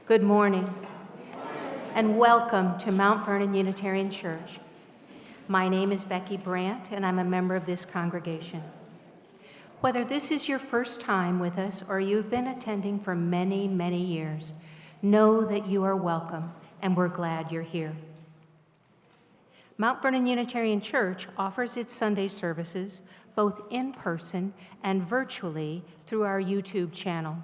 Good morning, and welcome to Mount Vernon Unitarian Church. My name is Becky Brandt, and I'm a member of this congregation. Whether this is your first time with us or you've been attending for many, many years, know that you are welcome, and we're glad you're here. Mount Vernon Unitarian Church offers its Sunday services both in person and virtually through our YouTube channel.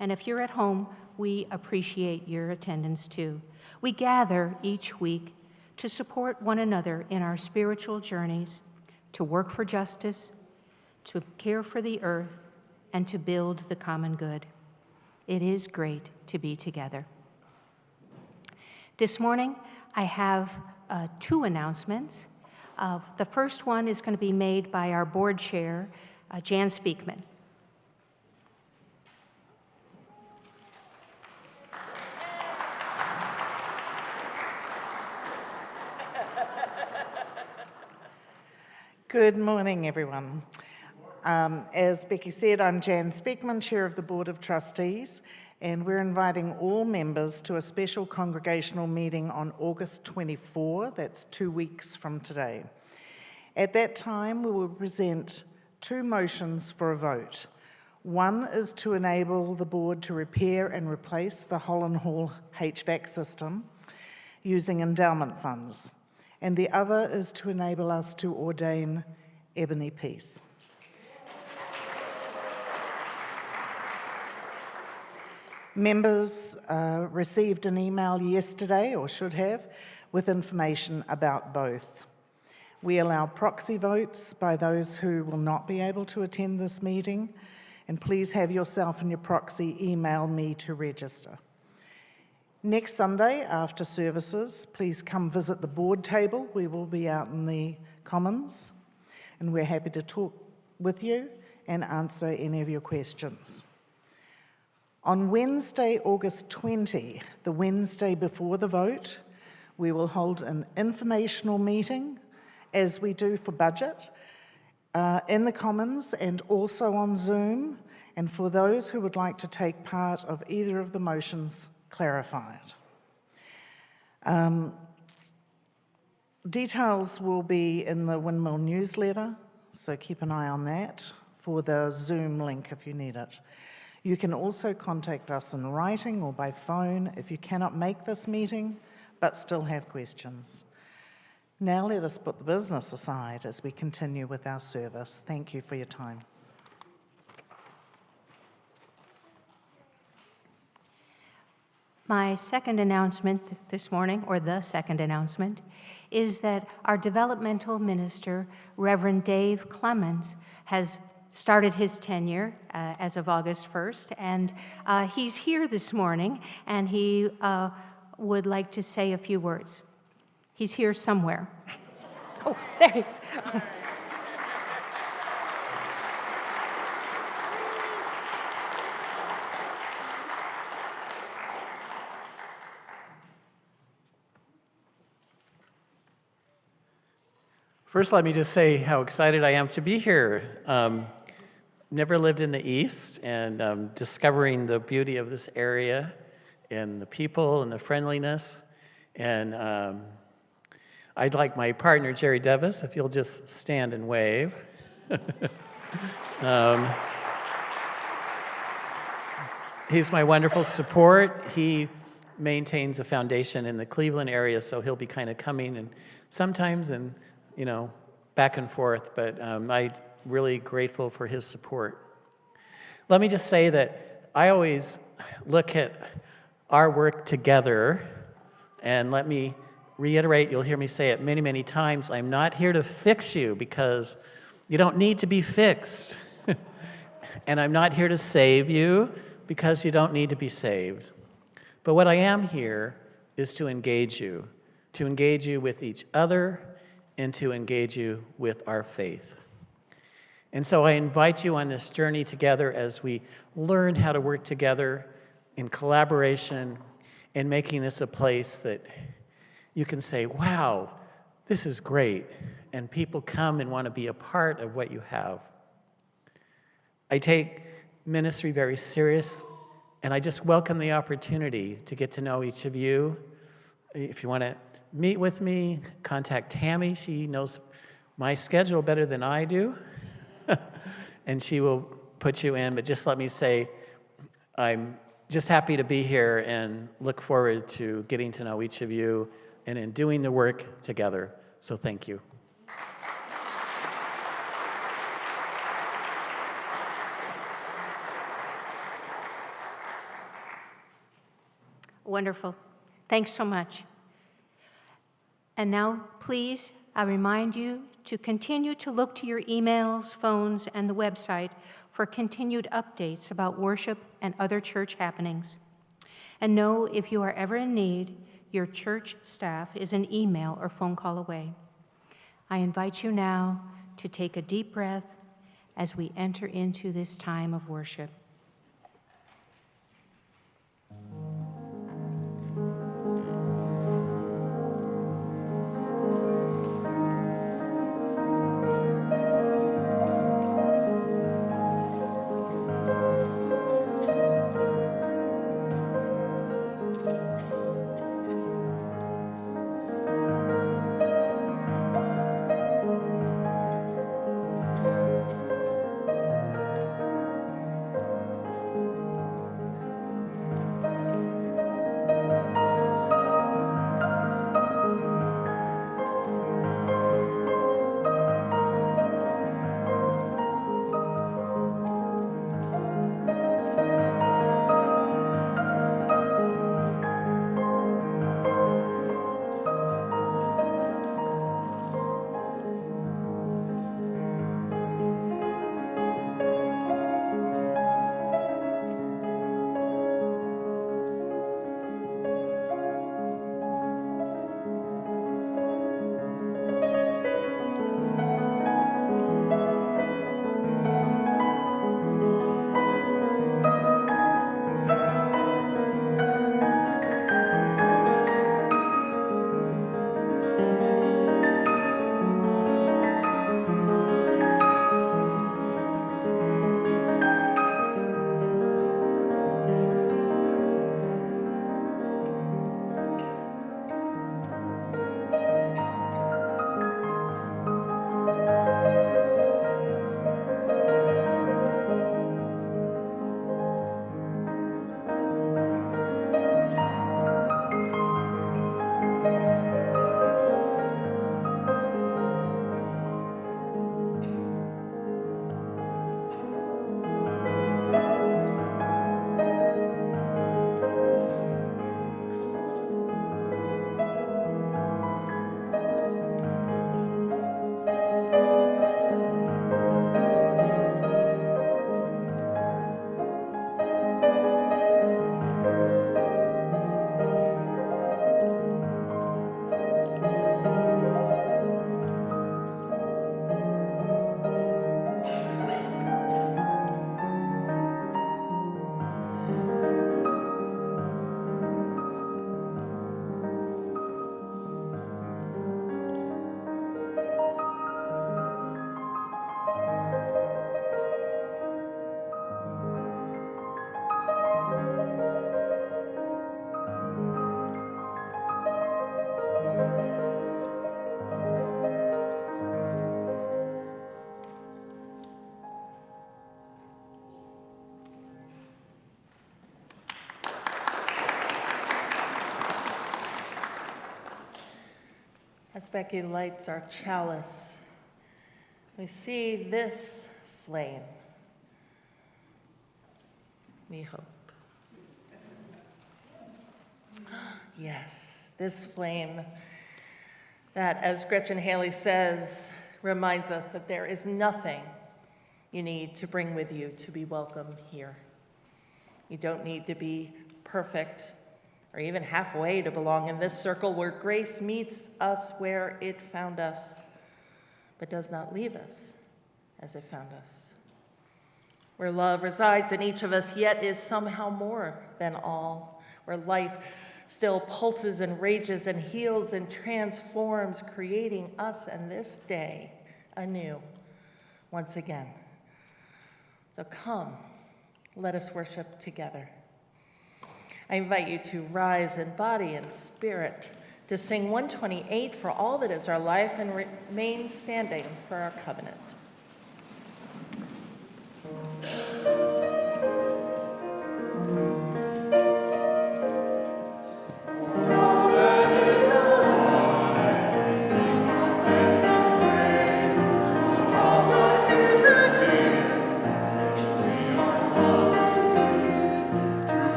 And if you're at home, we appreciate your attendance too. We gather each week to support one another in our spiritual journeys, to work for justice, to care for the earth, and to build the common good. It is great to be together. This morning, I have two announcements. The first one is going to be made by our board chair, Jan Speakman. Good morning, everyone. As Becky said, I'm Jan Speakman, Chair of the Board of Trustees, and we're inviting all members to a special congregational meeting on August 24, that's 2 weeks from today. At that time, we will present two motions for a vote. One is to enable the board to repair and replace the Holland Hall HVAC system using endowment funds, and the other is to enable us to ordain Ebony Peace. Members received an email yesterday, or should have, with information about both. We allow proxy votes by those who will not be able to attend this meeting, and please have yourself and your proxy email me to register. Next Sunday, after services, please come visit the board table. We will be out in the Commons, and we're happy to talk with you and answer any of your questions. On Wednesday, August 20, the Wednesday before the vote, we will hold an informational meeting, as we do for budget, in the Commons and also on Zoom, and for those who would like to take part of either of the motions, clarify it. Details will be in the Windmill newsletter, so keep an eye on that for the Zoom link if you need it. You can also contact us in writing or by phone if you cannot make this meeting but still have questions. Now let us put the business aside as we continue with our service. Thank you for your time. My second announcement this morning, or the second announcement, is that our developmental minister, Reverend Dave Clemens, has started his tenure as of August 1st, and he's here this morning, and he would like to say a few words. He's here somewhere. Oh, there he is. First, let me just say how excited I am to be here. Never lived in the East, and discovering the beauty of this area and the people and the friendliness. And I'd like my partner, Jerry Debus, if you'll just stand and wave. He's my wonderful support. He maintains a foundation in the Cleveland area, so he'll be kind of coming and sometimes and back and forth, but I'm really grateful for his support. Let me just say that I always look at our work together, and let me reiterate, you'll hear me say it many, many times, I'm not here to fix you because you don't need to be fixed. And I'm not here to save you because you don't need to be saved. But what I am here is to engage you with each other, and to engage you with our faith. And so I invite you on this journey together as we learn how to work together in collaboration and making this a place that you can say, wow, this is great, and people come and want to be a part of what you have. I take ministry very serious, And I just welcome the opportunity to get to know each of you. If you want to meet with me, contact Tammy. She knows my schedule better than I do. And she will put you in. But just let me say, I'm just happy to be here and look forward to getting to know each of you and in doing the work together. So thank you. Wonderful. Thanks so much. And now, please, I remind you to continue to look to your emails, phones, and the website for continued updates about worship and other church happenings. And know if you are ever in need, your church staff is an email or phone call away. I invite you now to take a deep breath as we enter into this time of worship. As Becky lights our chalice, we see this flame. We hope. Yes, this flame that, as Gretchen Haley says, reminds us that there is nothing you need to bring with you to be welcome here. You don't need to be perfect or even halfway to belong in this circle where grace meets us where it found us, but does not leave us as it found us. Where love resides in each of us, yet is somehow more than all. Where life still pulses and rages and heals and transforms, creating us and this day anew once again. So come, let us worship together. I invite you to rise in body and spirit to sing 128 for all that is our life and remain standing for our covenant.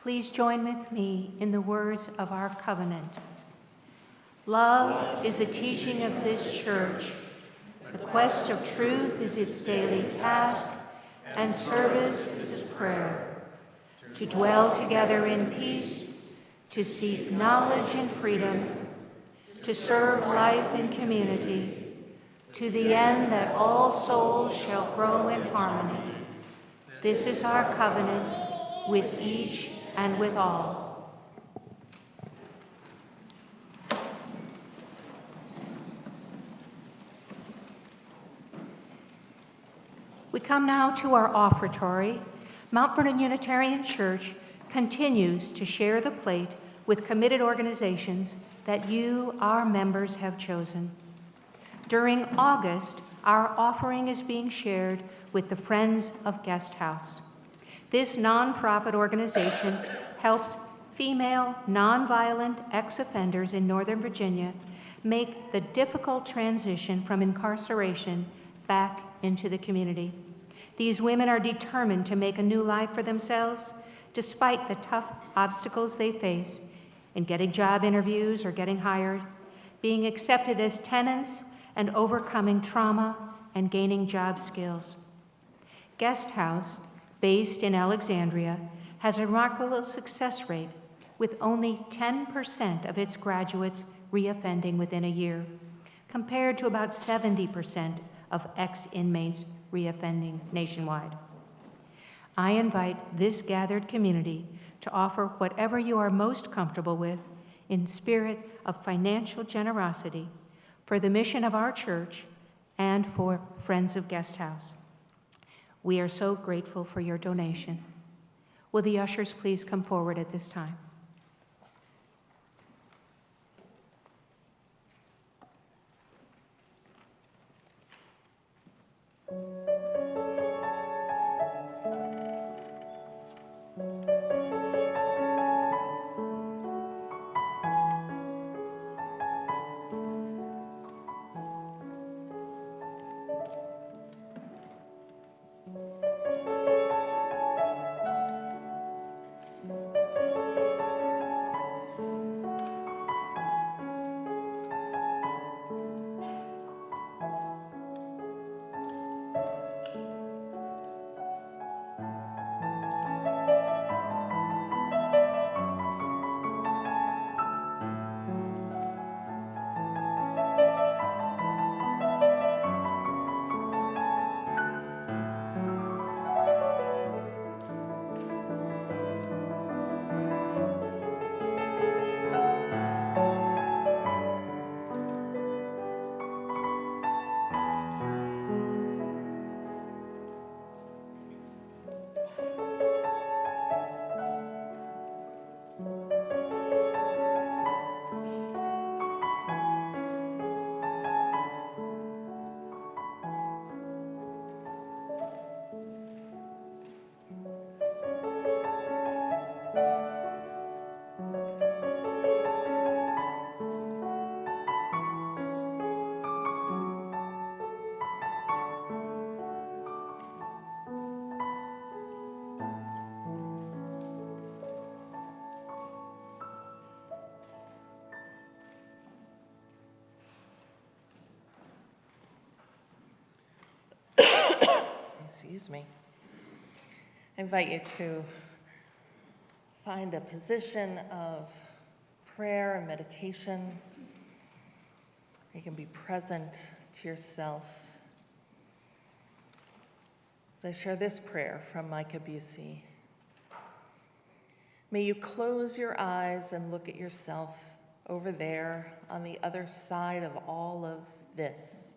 Please join with me in the words of our covenant. Love is the teaching of this church. The quest of truth is its daily task, and service is its prayer. To dwell together in peace, to seek knowledge and freedom, to serve life in community, to the end that all souls shall grow in harmony. This is our covenant with each and with all. We come now to our offertory. Mount Vernon Unitarian Church continues to share the plate with committed organizations that you, our members, have chosen. During August, our offering is being shared with the Friends of Guest House. This nonprofit organization helps female nonviolent ex-offenders in Northern Virginia make the difficult transition from incarceration back into the community. These women are determined to make a new life for themselves despite the tough obstacles they face in getting job interviews or getting hired, being accepted as tenants, and overcoming trauma and gaining job skills. Guest House, based in Alexandria, has a remarkable success rate with only 10% of its graduates reoffending within a year, compared to about 70% of ex-inmates reoffending nationwide. I invite this gathered community to offer whatever you are most comfortable with in spirit of financial generosity for the mission of our church and for Friends of Guest House. We are so grateful for your donation. Will the ushers please come forward at this time? I invite you to find a position of prayer and meditation. You can be present to yourself. As I share this prayer from my MVUC. May you close your eyes and look at yourself over there on the other side of all of this,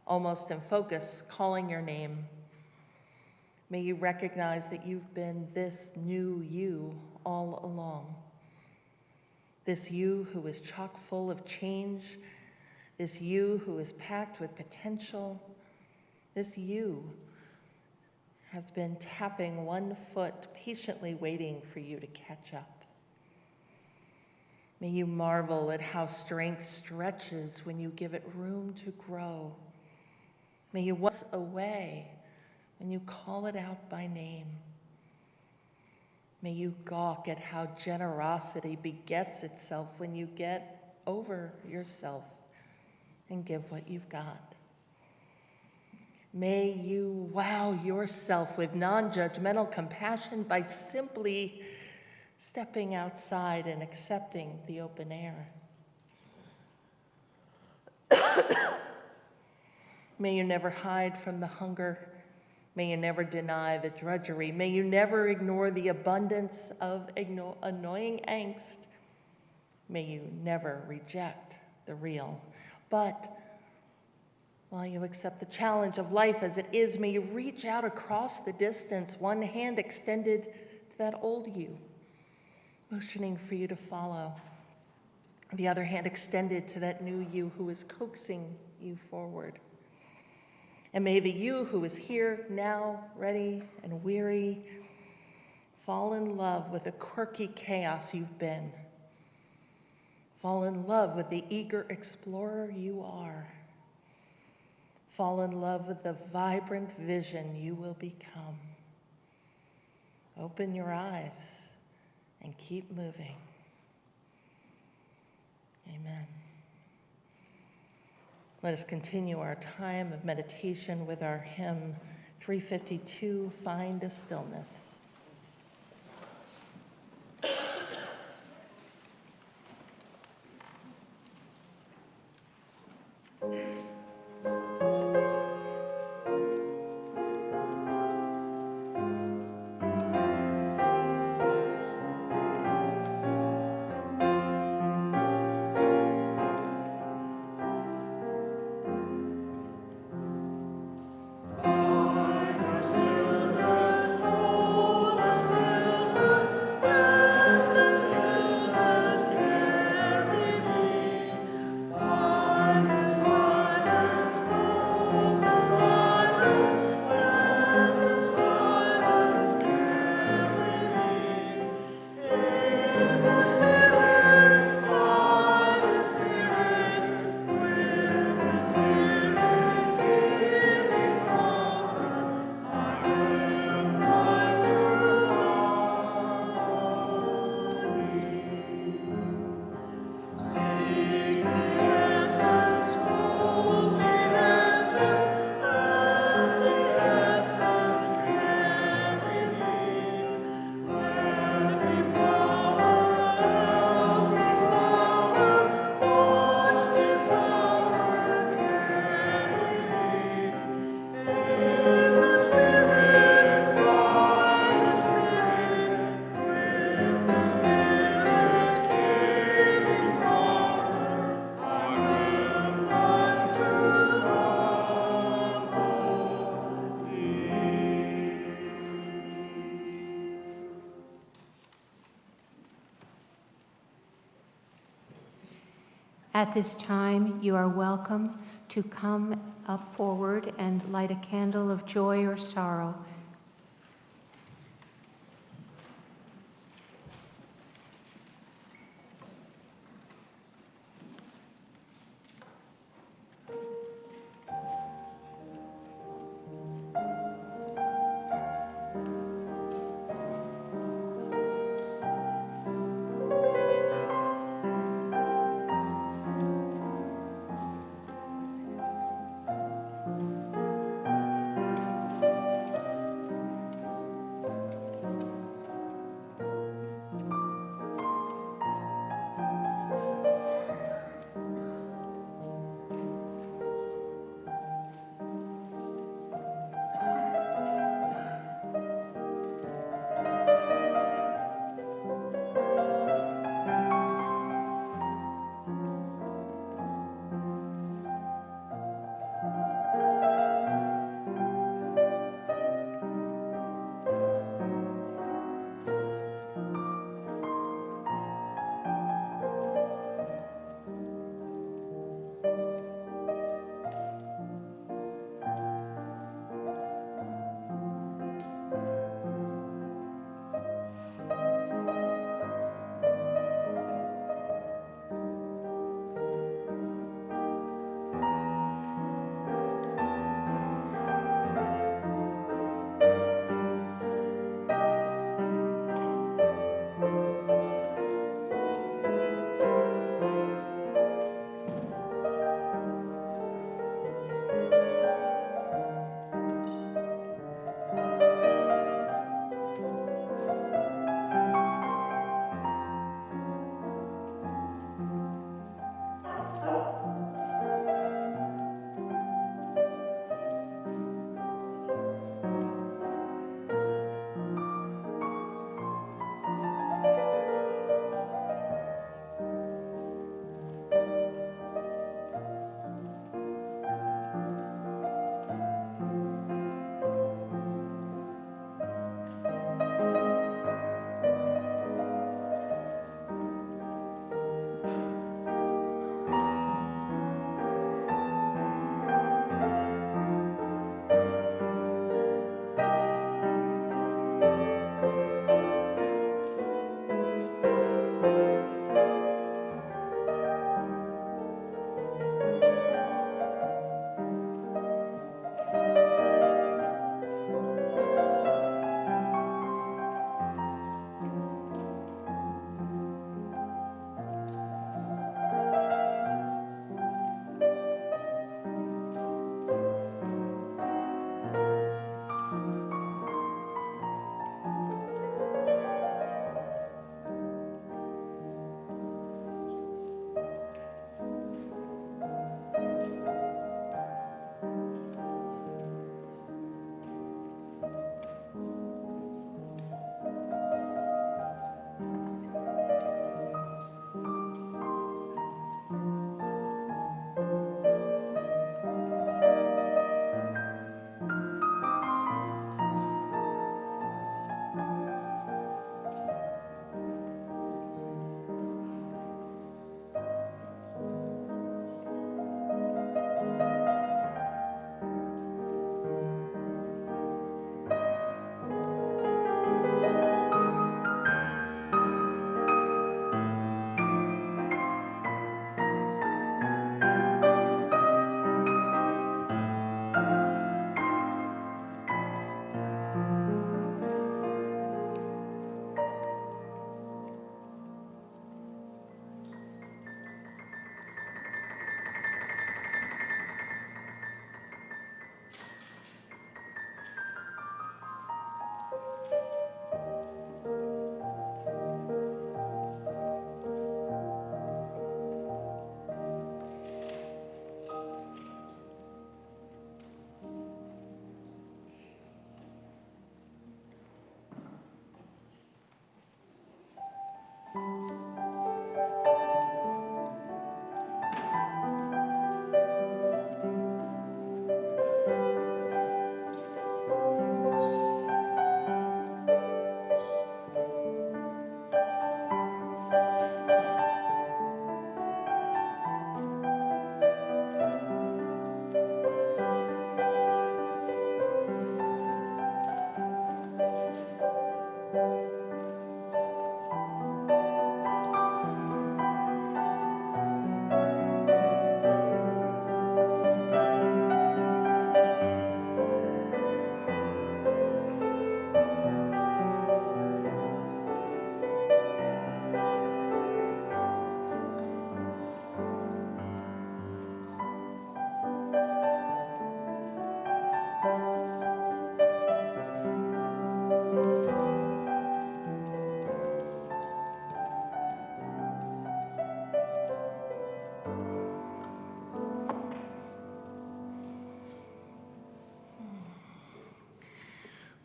almost in focus, calling your name. May you recognize that you've been this new you all along. This you who is chock full of change, this you who is packed with potential, this you has been tapping one foot, patiently waiting for you to catch up. May you marvel at how strength stretches when you give it room to grow. May you once away when you call it out by name. May you gawk at how generosity begets itself when you get over yourself and give what you've got. May you wow yourself with non-judgmental compassion by simply stepping outside and accepting the open air. May you never hide from the hunger. May you never deny the drudgery. May you never ignore the abundance of annoying angst. May you never reject the real. But while you accept the challenge of life as it is, may you reach out across the distance, one hand extended to that old you, motioning for you to follow. The other hand extended to that new you who is coaxing you forward. And may the you who is here now, ready and weary, fall in love with the quirky chaos you've been. Fall in love with the eager explorer you are. Fall in love with the vibrant vision you will become. Open your eyes and keep moving. Amen. Let us continue our time of meditation with our hymn 352, Find a Stillness. At this time, you are welcome to come up forward and light a candle of joy or sorrow.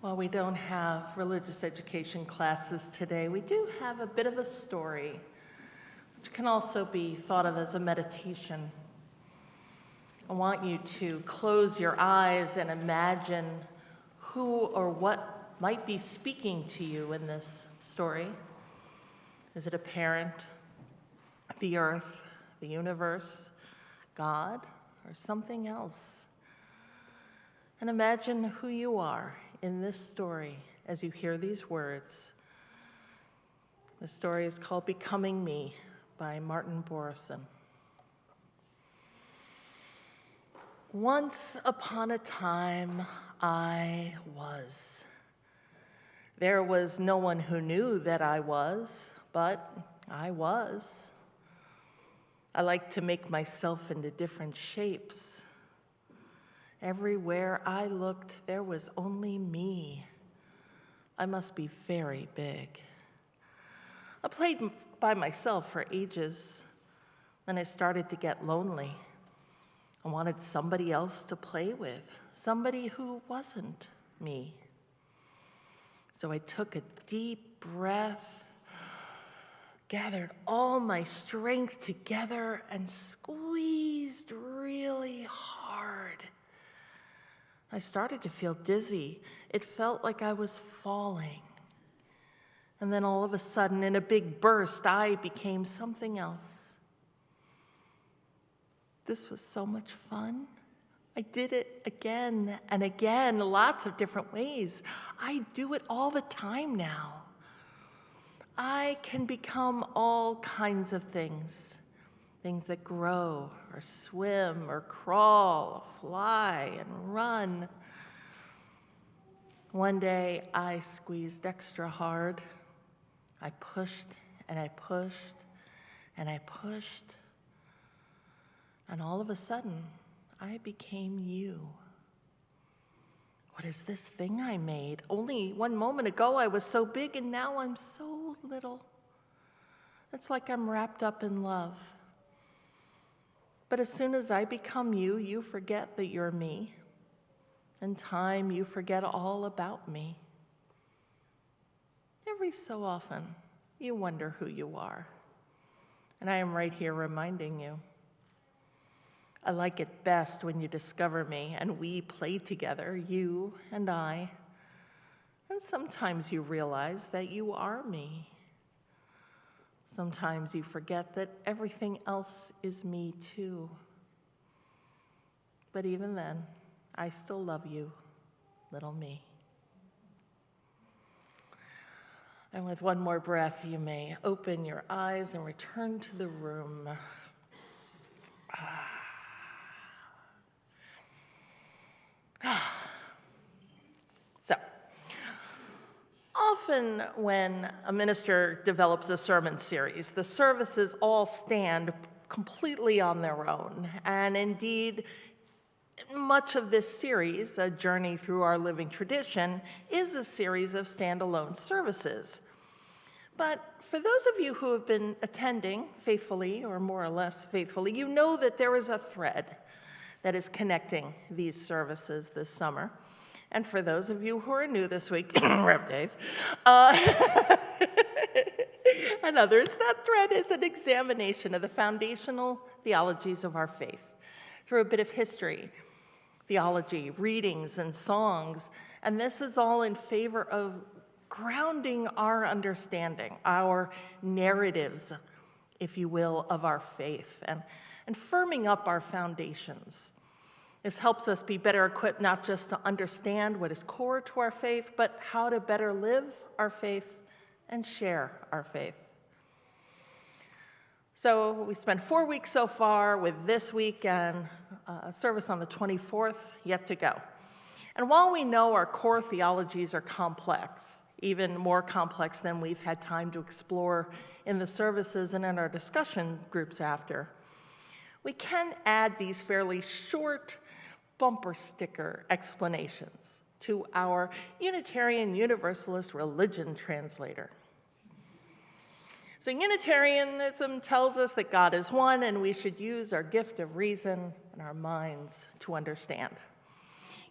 While we don't have religious education classes today, we do have a bit of a story, which can also be thought of as a meditation. I want you to close your eyes and imagine who or what might be speaking to you in this story. Is it a parent, the earth, the universe, God, or something else? And imagine who you are in this story as you hear these words. The story is called Becoming Me by Martin Borison. Once upon a time, I was. There was no one who knew that I was, but I was. I like to make myself into different shapes. Everywhere I looked, there was only me. I must be very big. I played by myself for ages. Then I started to get lonely. I wanted somebody else to play with, somebody who wasn't me. So I took a deep breath, gathered all my strength together, and squeezed really hard. I started to feel dizzy. It felt like I was falling. And then all of a sudden, in a big burst, I became something else. This was so much fun. I did it again and again, lots of different ways. I do it all the time now. I can become all kinds of things. Things that grow, or swim, or crawl, or fly, and run. One day, I squeezed extra hard. I pushed, and I pushed, and I pushed. And all of a sudden, I became you. What is this thing I made? Only one moment ago, I was so big, and now I'm so little. It's like I'm wrapped up in love. But as soon as I become you, you forget that you're me. In time, you forget all about me. Every so often, you wonder who you are. And I am right here reminding you. I like it best when you discover me and we play together, you and I. And sometimes you realize that you are me. Sometimes you forget that everything else is me too. But even then, I still love you, little me. And with one more breath, you may open your eyes and return to the room. So, often when a minister develops a sermon series, the services all stand completely on their own. And indeed, much of this series, A Journey Through Our Living Tradition, is a series of standalone services. But for those of you who have been attending faithfully, or more or less faithfully, you know that there is a thread that is connecting these services this summer. And for those of you who are new this week, Rev Dave, and others, that thread is an examination of the foundational theologies of our faith through a bit of history, theology, readings, and songs. And this is all in favor of grounding our understanding, our narratives, if you will, of our faith, and firming up our foundations. This helps us be better equipped not just to understand what is core to our faith, but how to better live our faith and share our faith. So we spent 4 weeks so far, with this week and a service on the 24th yet to go. And while we know our core theologies are complex, even more complex than we've had time to explore in the services and in our discussion groups after, we can add these fairly short bumper sticker explanations to our Unitarian Universalist religion translator. So Unitarianism tells us that God is one, and we should use our gift of reason and our minds to understand.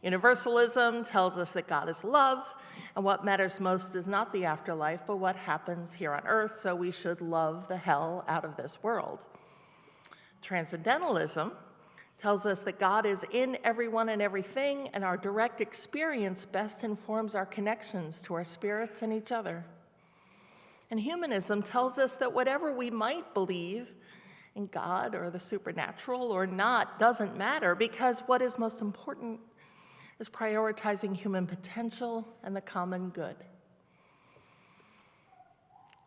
Universalism tells us that God is love, and what matters most is not the afterlife, but what happens here on earth, so we should love the hell out of this world. Transcendentalism tells us that God is in everyone and everything, and our direct experience best informs our connections to our spirits and each other. And humanism tells us that whatever we might believe in God or the supernatural or not doesn't matter, because what is most important is prioritizing human potential and the common good.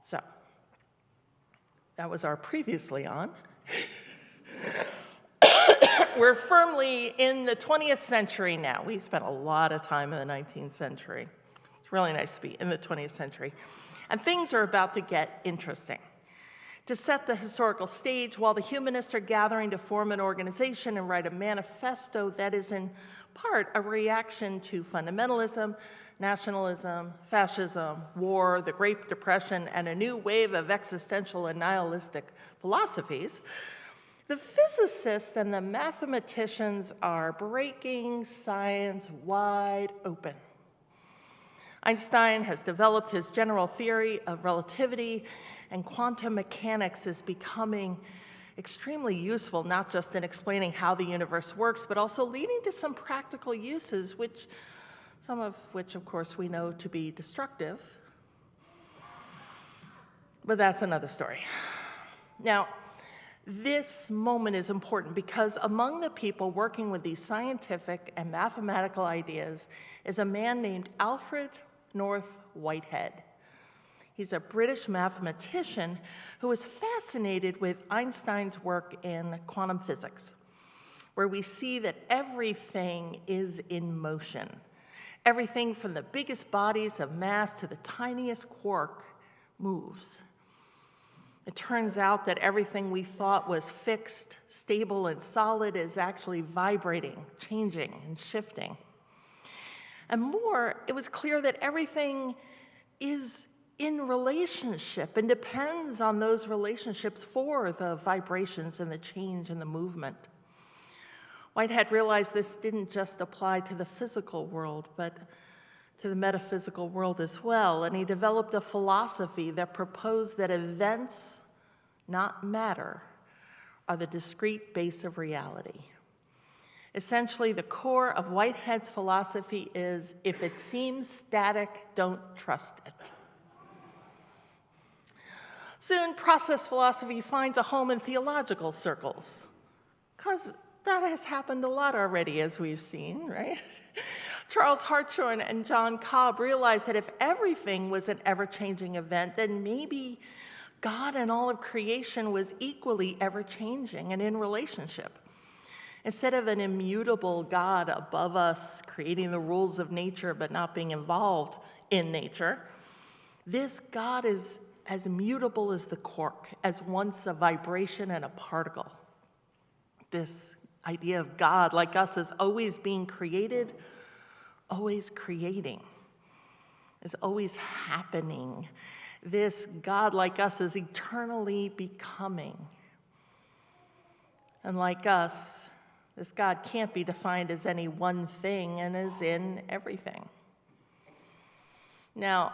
So, that was our previously on. We're firmly in the 20th century now. We spent a lot of time in the 19th century. It's really nice to be in the 20th century. And things are about to get interesting. To set the historical stage, while the humanists are gathering to form an organization and write a manifesto that is in part a reaction to fundamentalism, nationalism, fascism, war, the Great Depression, and a new wave of existential and nihilistic philosophies, the physicists and the mathematicians are breaking science wide open. Einstein has developed his general theory of relativity, and quantum mechanics is becoming extremely useful, not just in explaining how the universe works, but also leading to some practical uses, some of which, of course, we know to be destructive. But that's another story. Now, this moment is important because among the people working with these scientific and mathematical ideas is a man named Alfred North Whitehead. He's a British mathematician who was fascinated with Einstein's work in quantum physics, where we see that everything is in motion. Everything from the biggest bodies of mass to the tiniest quark moves. It turns out that everything we thought was fixed, stable, and solid is actually vibrating, changing, and shifting. And more, it was clear that everything is in relationship and depends on those relationships for the vibrations and the change and the movement. Whitehead realized this didn't just apply to the physical world, but to the metaphysical world as well, and he developed a philosophy that proposed that events, not matter, are the discrete base of reality. Essentially, the core of Whitehead's philosophy is, if it seems static, don't trust it. Soon, process philosophy finds a home in theological circles, because that has happened a lot already, as we've seen, right? Charles Hartshorne and John Cobb realized that if everything was an ever-changing event, then maybe God and all of creation was equally ever-changing and in relationship. Instead of an immutable God above us, creating the rules of nature but not being involved in nature, this God is as immutable as the quark, as once a vibration and a particle. This idea of God, like us, is always being created, always creating, is always happening. This God, like us, is eternally becoming. And like us, this God can't be defined as any one thing and is in everything. Now,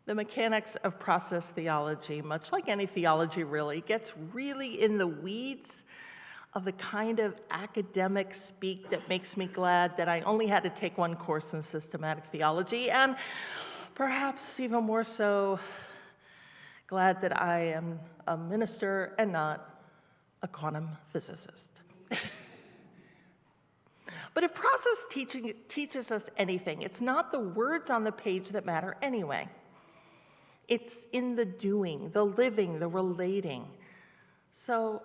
the mechanics of process theology, much like any theology really, gets really in the weeds of the kind of academic speak that makes me glad that I only had to take one course in systematic theology, and perhaps even more so, glad that I am a minister and not a quantum physicist. But if process teaching teaches us anything, it's not the words on the page that matter anyway. It's in the doing, the living, the relating. So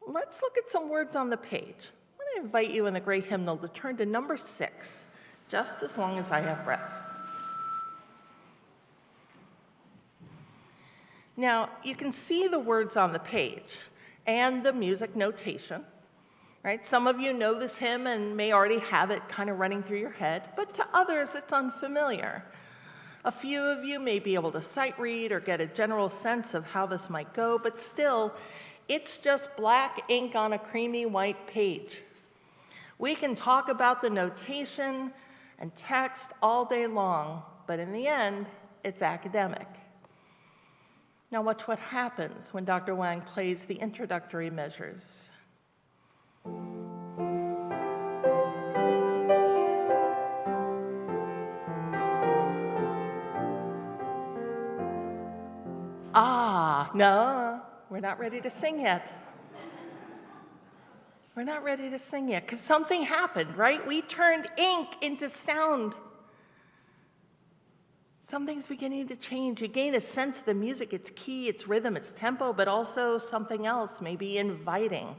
let's look at some words on the page. I'm going to invite you in the great hymnal to turn to number 6, just as long as I have breath. Now, you can see the words on the page and the music notation, right? Some of you know this hymn and may already have it kind of running through your head, but to others, it's unfamiliar. A few of you may be able to sight read or get a general sense of how this might go, but still, it's just black ink on a creamy white page. We can talk about the notation and text all day long, but in the end, it's academic. Now watch what happens when Dr. Wang plays the introductory measures. No, we're not ready to sing yet. We're not ready to sing yet, because something happened, right? We turned ink into sound. Something's beginning to change. You gain a sense of the music, its key, its rhythm, its tempo, but also something else, maybe inviting.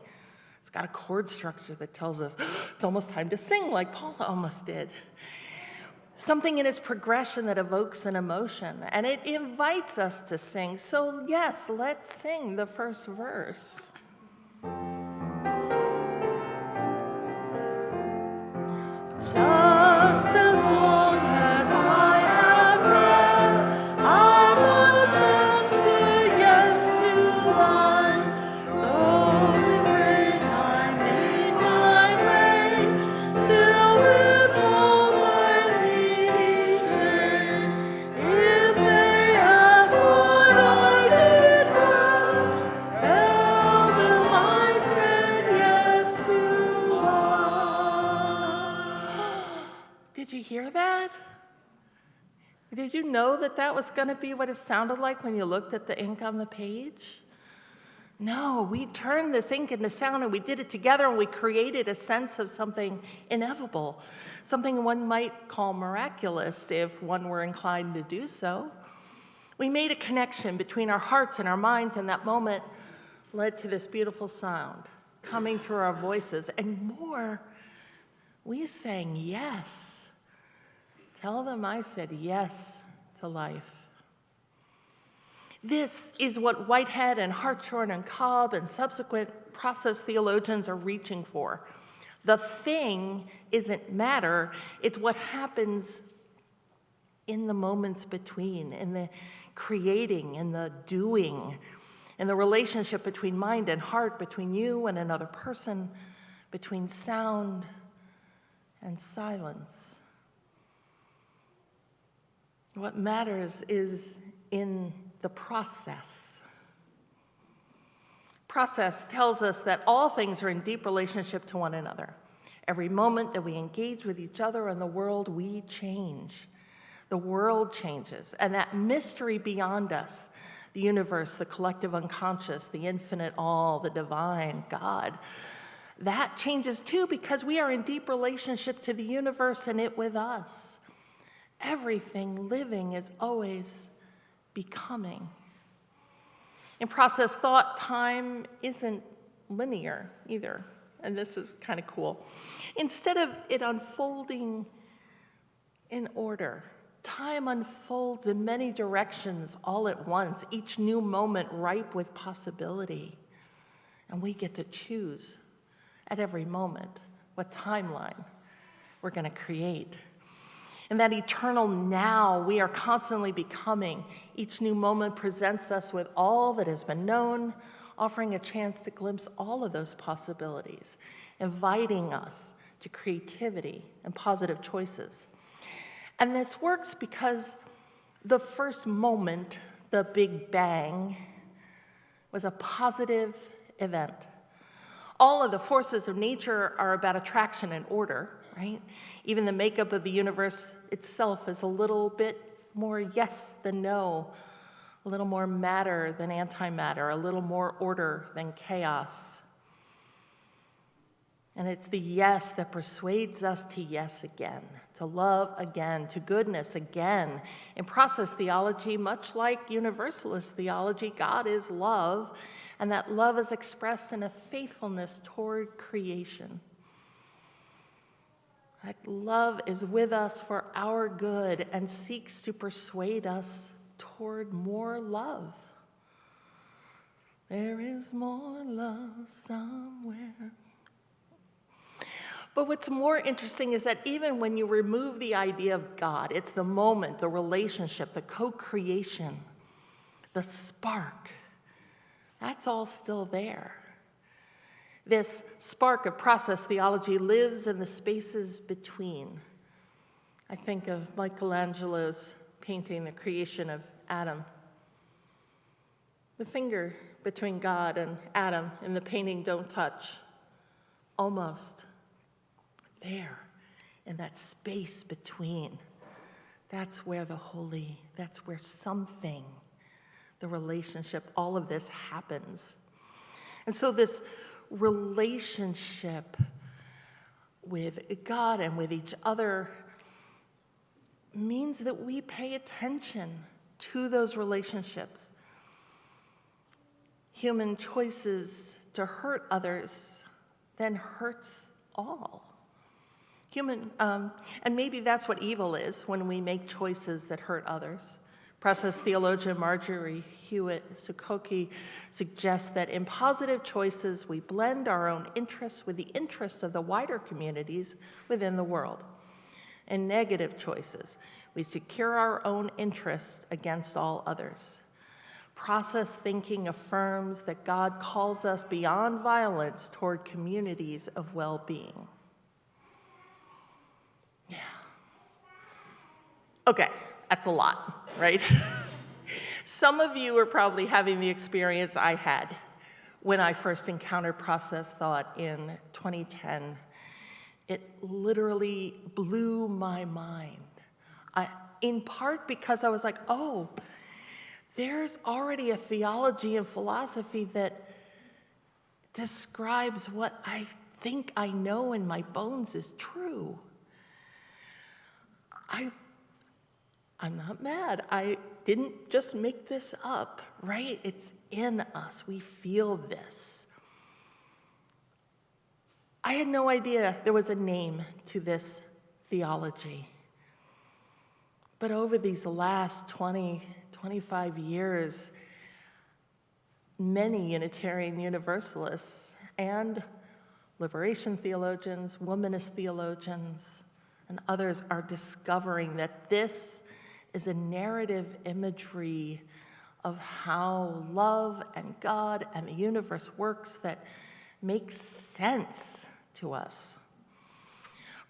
It's got a chord structure that tells us it's almost time to sing, like Paula almost did. Something in its progression that evokes an emotion, and it invites us to sing. So yes, let's sing the first verse. Just as long as I have breath, I must answer yes to life. Though in vain I made my way, still with hope I meet each day. If they ask what I did well, tell them I said yes to love. Did you hear that? Did you know that that was going to be what it sounded like when you looked at the ink on the page? No, we turned this ink into sound, and we did it together, and we created a sense of something ineffable, something one might call miraculous if one were inclined to do so. We made a connection between our hearts and our minds, and that moment led to this beautiful sound coming through our voices. And more, we sang yes. Tell them I said yes to life. This is what Whitehead and Hartshorne and Cobb and subsequent process theologians are reaching for. The thing isn't matter, it's what happens in the moments between, in the creating, in the doing, in the relationship between mind and heart, between you and another person, between sound and silence. What matters is in the process. Process tells us that all things are in deep relationship to one another. Every moment that we engage with each other in the world, we change. The world changes, and that mystery beyond us, the universe, the collective unconscious, the infinite all, the divine, God, that changes too, because we are in deep relationship to the universe and it with us. Everything living is always becoming. In process thought, time isn't linear either, and this is kind of cool. Instead of it unfolding in order, time unfolds in many directions all at once, each new moment ripe with possibility. And we get to choose at every moment what timeline we're going to create. In that eternal now, we are constantly becoming. Each new moment presents us with all that has been known, offering a chance to glimpse all of those possibilities, inviting us to creativity and positive choices. And this works because the first moment, the Big Bang, was a positive event. All of the forces of nature are about attraction and order, right? Even the makeup of the universe itself is a little bit more yes than no, a little more matter than antimatter, a little more order than chaos. And it's the yes that persuades us to yes again, to love again, to goodness again. In process theology, much like universalist theology, God is love, and that love is expressed in a faithfulness toward creation. That love is with us for our good and seeks to persuade us toward more love. There is more love somewhere. But what's more interesting is that even when you remove the idea of God, it's the moment, the relationship, the co-creation, the spark, that's all still there. This spark of process theology lives in the spaces between. I think of Michelangelo's painting, The Creation of Adam. The finger between God and Adam in the painting don't touch. Almost. There, in that space between. That's where the holy, that's where something, the relationship, all of this happens. And so this relationship with God and with each other means that we pay attention to those relationships. Human choices to hurt others then hurts all. And maybe that's what evil is, when we make choices that hurt others. Process theologian Marjorie Hewitt-Sukoki suggests that in positive choices, we blend our own interests with the interests of the wider communities within the world. In negative choices, we secure our own interests against all others. Process thinking affirms that God calls us beyond violence toward communities of well-being. Yeah. Okay, that's a lot, right? Some of you are probably having the experience I had when I first encountered process thought in 2010. It literally blew my mind. In part because I was like, oh, there's already a theology and philosophy that describes what I think I know in my bones is true. I'm not mad. I didn't just make this up, right? It's in us. We feel this. I had no idea there was a name to this theology. But over these last 20, 25 years, many Unitarian Universalists and liberation theologians, womanist theologians, and others are discovering that this is a narrative imagery of how love and God and the universe works that makes sense to us.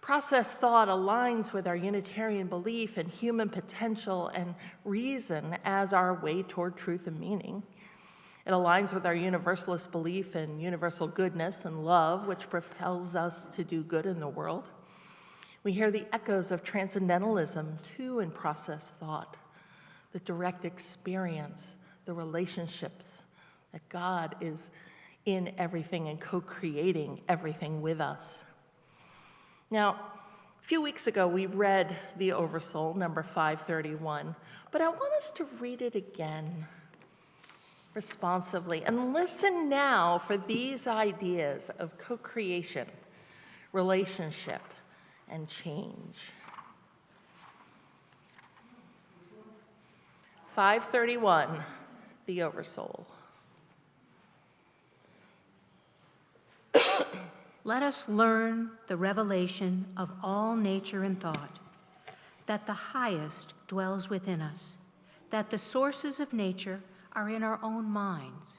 Process thought aligns with our Unitarian belief in human potential and reason as our way toward truth and meaning. It aligns with our Universalist belief in universal goodness and love, which propels us to do good in the world. We hear the echoes of transcendentalism, too, in process thought, the direct experience, the relationships, that God is in everything and co-creating everything with us. Now, a few weeks ago, we read The Oversoul, number 531, but I want us to read it again responsively and listen now for these ideas of co-creation, relationship, and change. 531, The Oversoul. Let us learn the revelation of all nature and thought, that the highest dwells within us, that the sources of nature are in our own minds.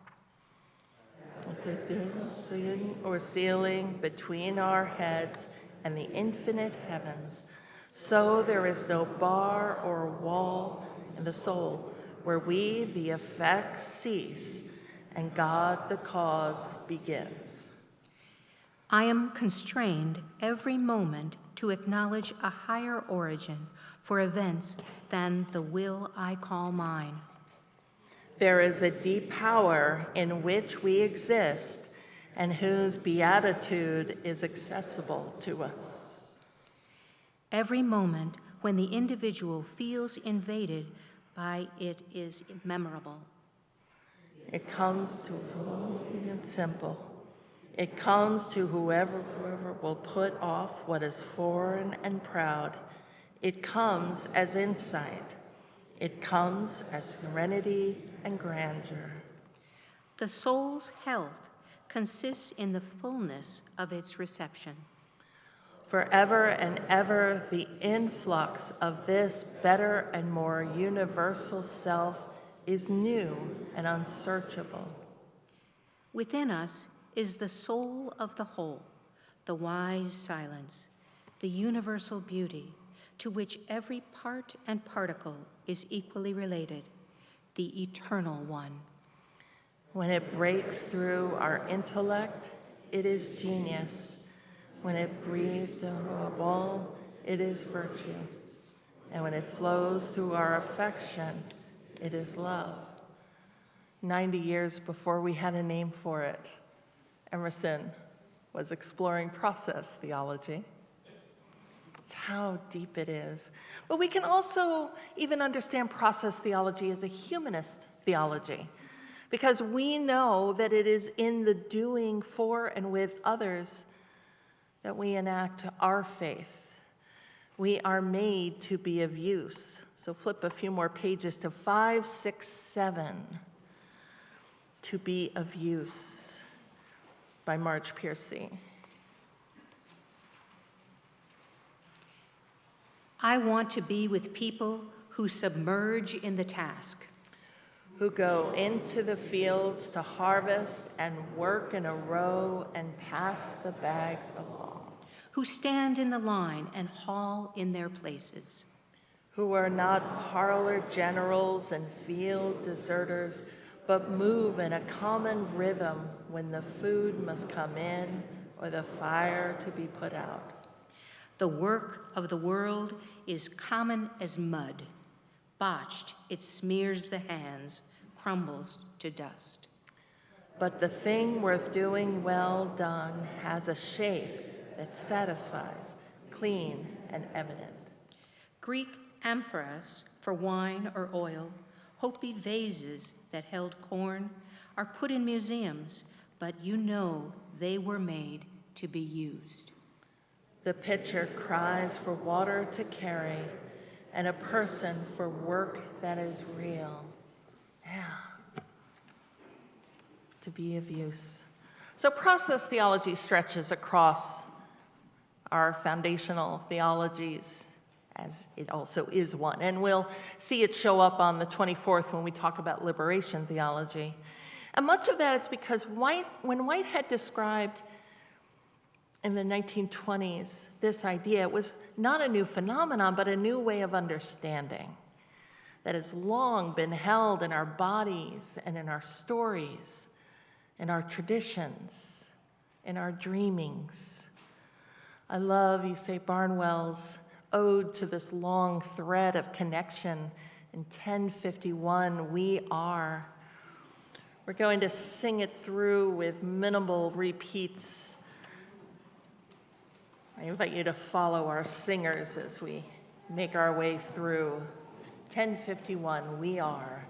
Or ceiling between our heads and the infinite heavens, so there is no bar or wall in the soul where we, the effect, cease, and God, the cause, begins. I am constrained every moment to acknowledge a higher origin for events than the will I call mine. There is a deep power in which we exist and whose beatitude is accessible to us. Every moment when the individual feels invaded by it is memorable. It comes to whom it's simple. It comes to whoever will put off what is foreign and proud. It comes as insight. It comes as serenity and grandeur. The soul's health consists in the fullness of its reception. Forever and ever, the influx of this better and more universal self is new and unsearchable. Within us is the soul of the whole, the wise silence, the universal beauty, to which every part and particle is equally related, the eternal one. When it breaks through our intellect, it is genius. When it breathes through a wall, it is virtue. And when it flows through our affection, it is love. 90 years before we had a name for it, Emerson was exploring process theology. It's how deep it is. But we can also even understand process theology as a humanist theology, because we know that it is in the doing for and with others that we enact our faith. We are made to be of use. So flip a few more pages to 5, 6, 7. To be of use by Marge Piercy. I want to be with people who submerge in the task, Who go into the fields to harvest and work in a row and pass the bags along. who stand in the line and haul in their places, Who are not parlor generals and field deserters, but move in a common rhythm when the food must come in or the fire to be put out. the work of the world is common as mud. Botched, it smears the hands, crumbles to dust. But the thing worth doing well done has a shape that satisfies, clean and evident. Greek amphoras for wine or oil, Hopi vases that held corn, are put in museums, but you know they were made to be used. The pitcher cries for water to carry, and a person for work that is real. Yeah. To be of use. So process theology stretches across our foundational theologies, as it also is one. And we'll see it show up on the 24th when we talk about liberation theology. And much of that is because when Whitehead described in the 1920s this idea, it was not a new phenomenon, but a new way of understanding that has long been held in our bodies and in our stories, in our traditions, in our dreamings. I love E.C. Barnwell's ode to this long thread of connection. In 1051, we are. We're going to sing it through with minimal repeats. I invite you to follow our singers as we make our way through. 1051, we are.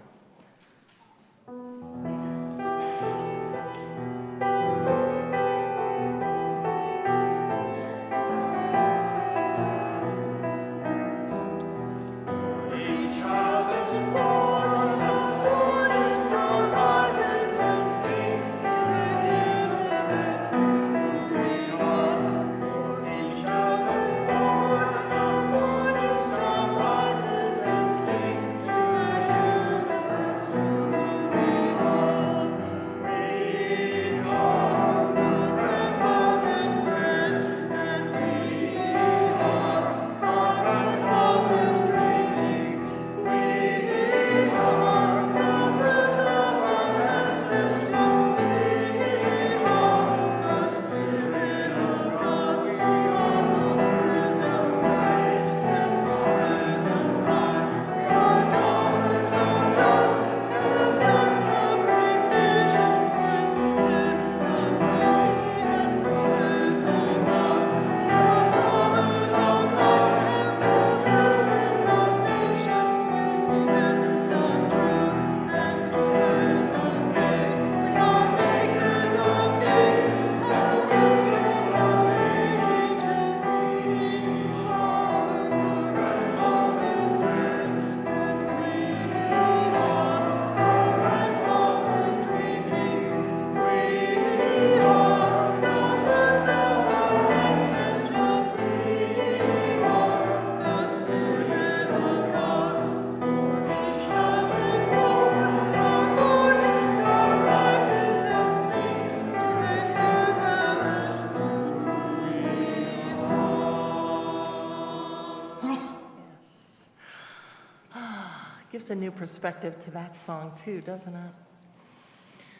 gives a new perspective to that song too, doesn't it?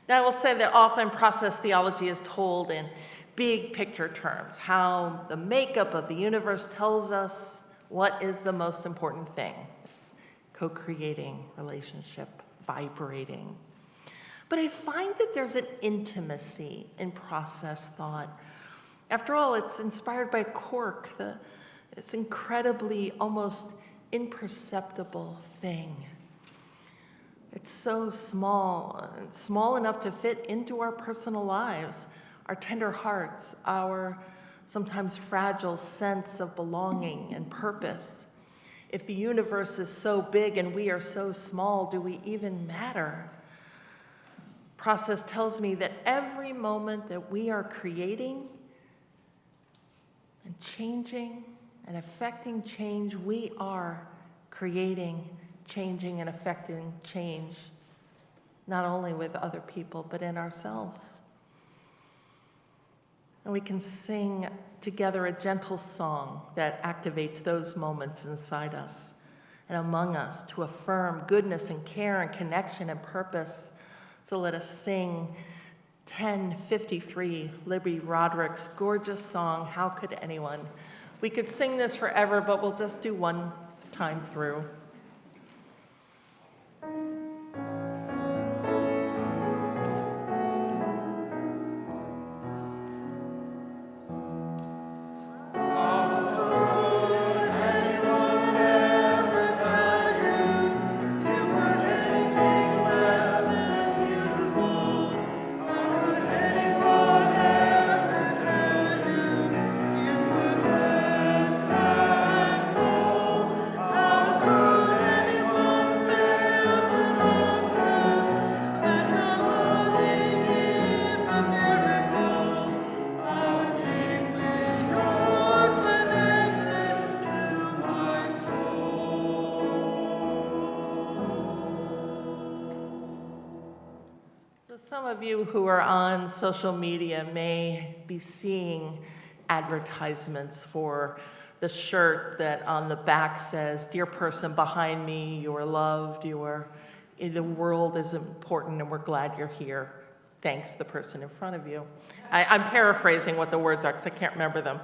Now, I will say that often process theology is told in big picture terms, how the makeup of the universe tells us what is the most important thing. It's co-creating, relationship, vibrating. But I find that there's an intimacy in process thought. After all, it's inspired by cork, this incredibly, almost imperceptible thing. It's so small enough to fit into our personal lives, our tender hearts, our sometimes fragile sense of belonging and purpose. If the universe is so big and we are so small, do we even matter? Process tells me that every moment that we are creating and changing and affecting change, we are creating, changing, and affecting change, not only with other people, but in ourselves. And we can sing together a gentle song that activates those moments inside us and among us to affirm goodness and care and connection and purpose. So let us sing 1053, Libby Roderick's gorgeous song, How Could Anyone? We could sing this forever, but we'll just do one time through. Some of you who are on social media may be seeing advertisements for the shirt that on the back says, "Dear person behind me, you are loved, the world is important, and we're glad you're here. Thanks, the person in front of you." I'm paraphrasing what the words are because I can't remember them.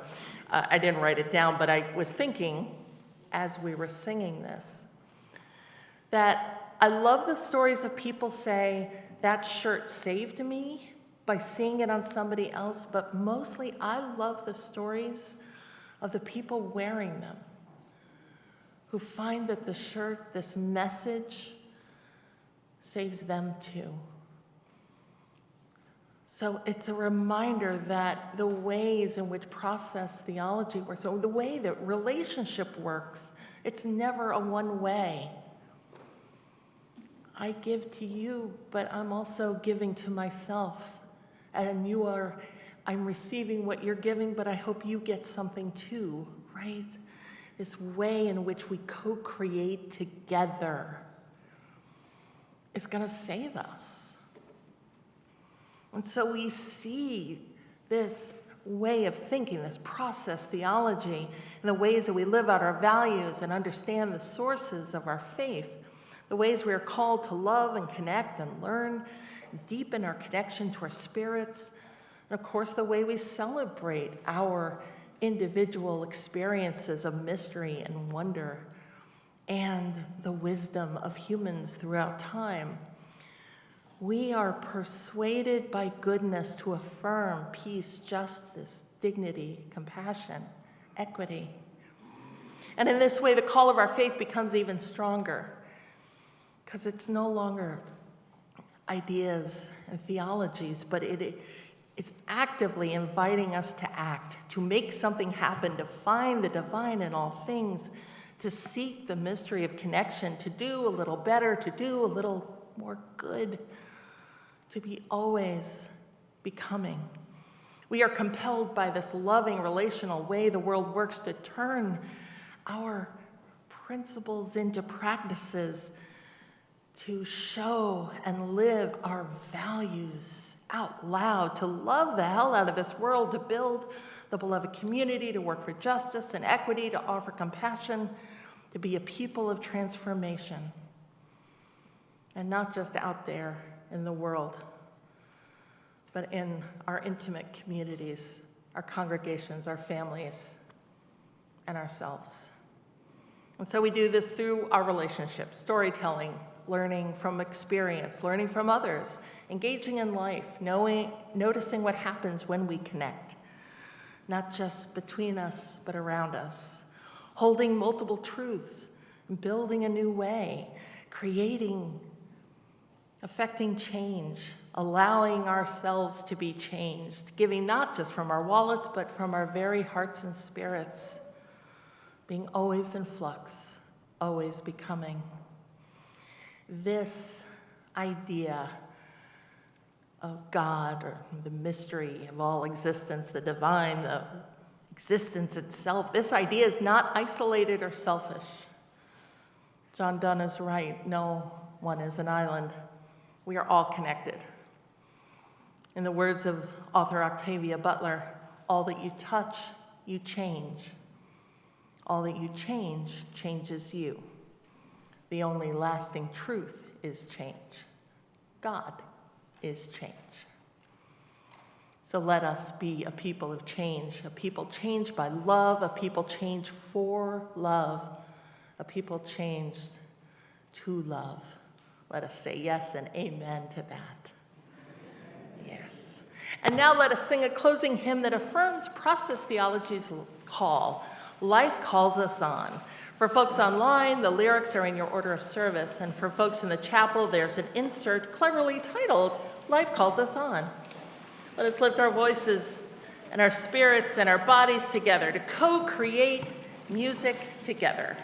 I didn't write it down, but I was thinking as we were singing this, that I love the stories of people say, that shirt saved me by seeing it on somebody else, but mostly I love the stories of the people wearing them who find that the shirt, this message, saves them too. So it's a reminder that the ways in which process theology works, or the way that relationship works, it's never a one way. I give to you, but I'm also giving to myself. And I'm receiving what you're giving, but I hope you get something too, right? This way in which we co-create together is going to save us. And so we see this way of thinking, this process theology, and the ways that we live out our values and understand the sources of our faith. The ways we are called to love and connect and learn, and deepen our connection to our spirits, and of course the way we celebrate our individual experiences of mystery and wonder, and the wisdom of humans throughout time. We are persuaded by goodness to affirm peace, justice, dignity, compassion, equity. And in this way, the call of our faith becomes even stronger, because it's no longer ideas and theologies, but it's actively inviting us to act, to make something happen, to find the divine in all things, to seek the mystery of connection, to do a little better, to do a little more good, to be always becoming. We are compelled by this loving, relational way the world works to turn our principles into practices, to show and live our values out loud, to love the hell out of this world, to build the beloved community, to work for justice and equity, to offer compassion, to be a people of transformation. And not just out there in the world, but in our intimate communities, our congregations, our families, and ourselves. And so we do this through our relationships, storytelling, learning from experience, learning from others, engaging in life, noticing what happens when we connect, not just between us, but around us, holding multiple truths, building a new way, creating, affecting change, allowing ourselves to be changed, giving not just from our wallets, but from our very hearts and spirits, being always in flux, always becoming. This idea of God, or the mystery of all existence, the divine, the existence itself, this idea is not isolated or selfish. John Donne is right. No one is an island. We are all connected. In the words of author Octavia Butler, all that you touch, you change. All that you change changes you. The only lasting truth is change. God is change. So let us be a people of change, a people changed by love, a people changed for love, a people changed to love. Let us say yes and amen to that. Yes. And now let us sing a closing hymn that affirms Process Theology's call. Life calls us on. For folks online, the lyrics are in your order of service, and for folks in the chapel, there's an insert cleverly titled, Life Calls Us On. Let us lift our voices and our spirits and our bodies together to co-create music together.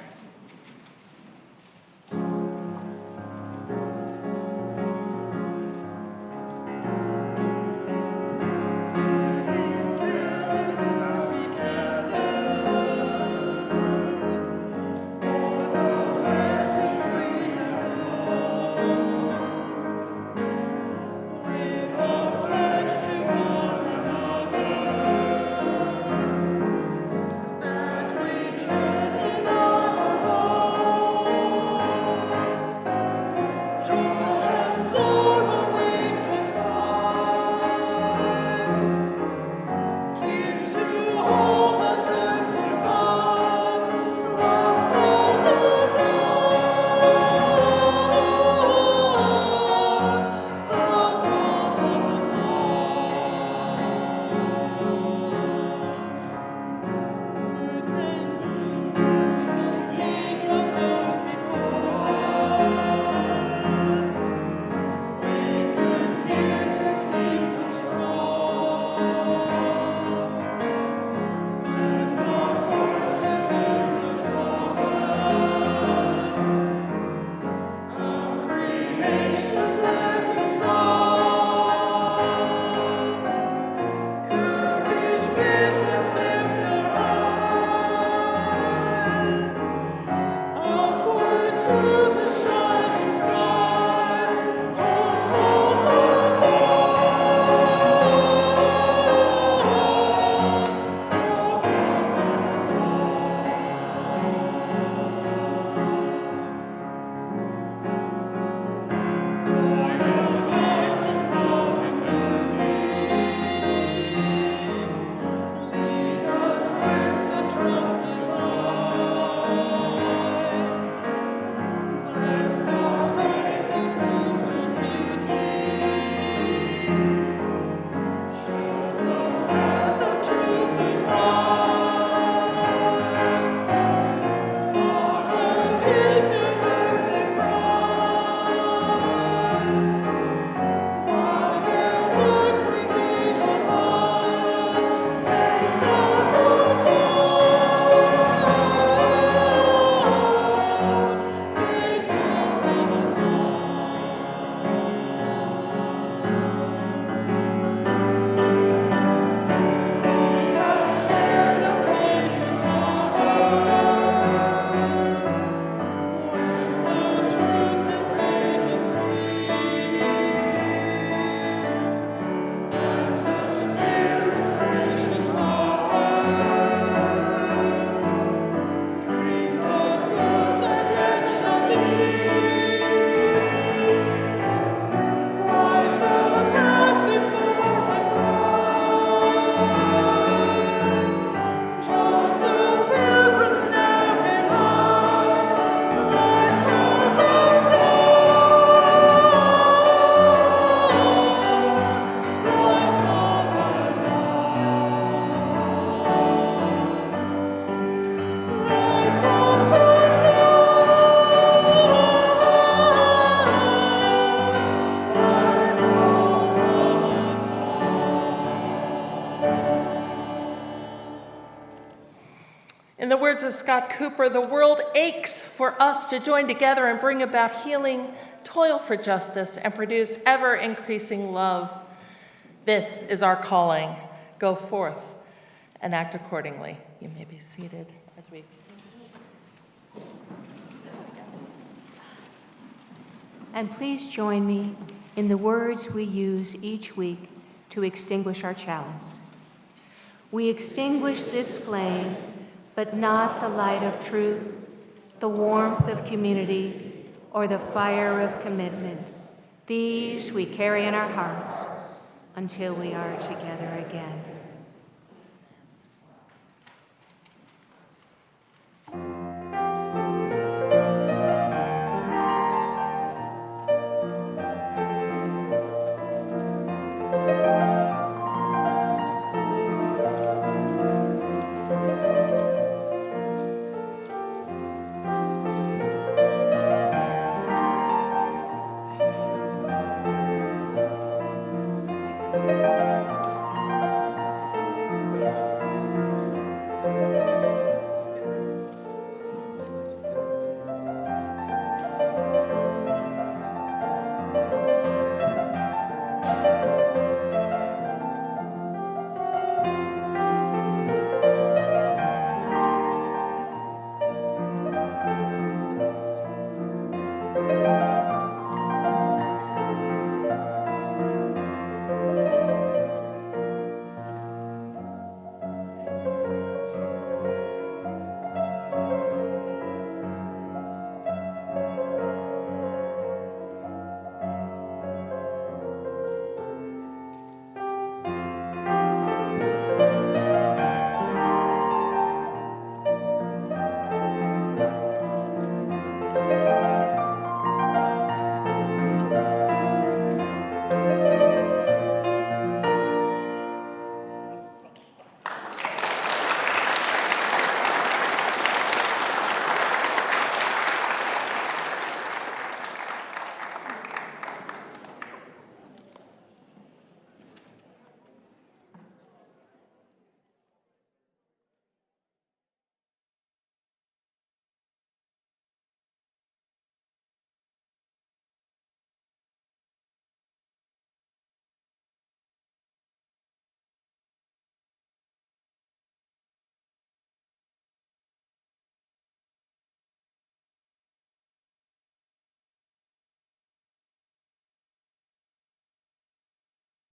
Turn in our In the words of Scott Cooper, the world aches for us to join together and bring about healing, toil for justice, and produce ever-increasing love. This is our calling. Go forth and act accordingly. You may be seated as we extend. And please join me in the words we use each week to extinguish our chalice. We extinguish this flame, but not the light of truth, the warmth of community, or the fire of commitment. These we carry in our hearts until we are together again.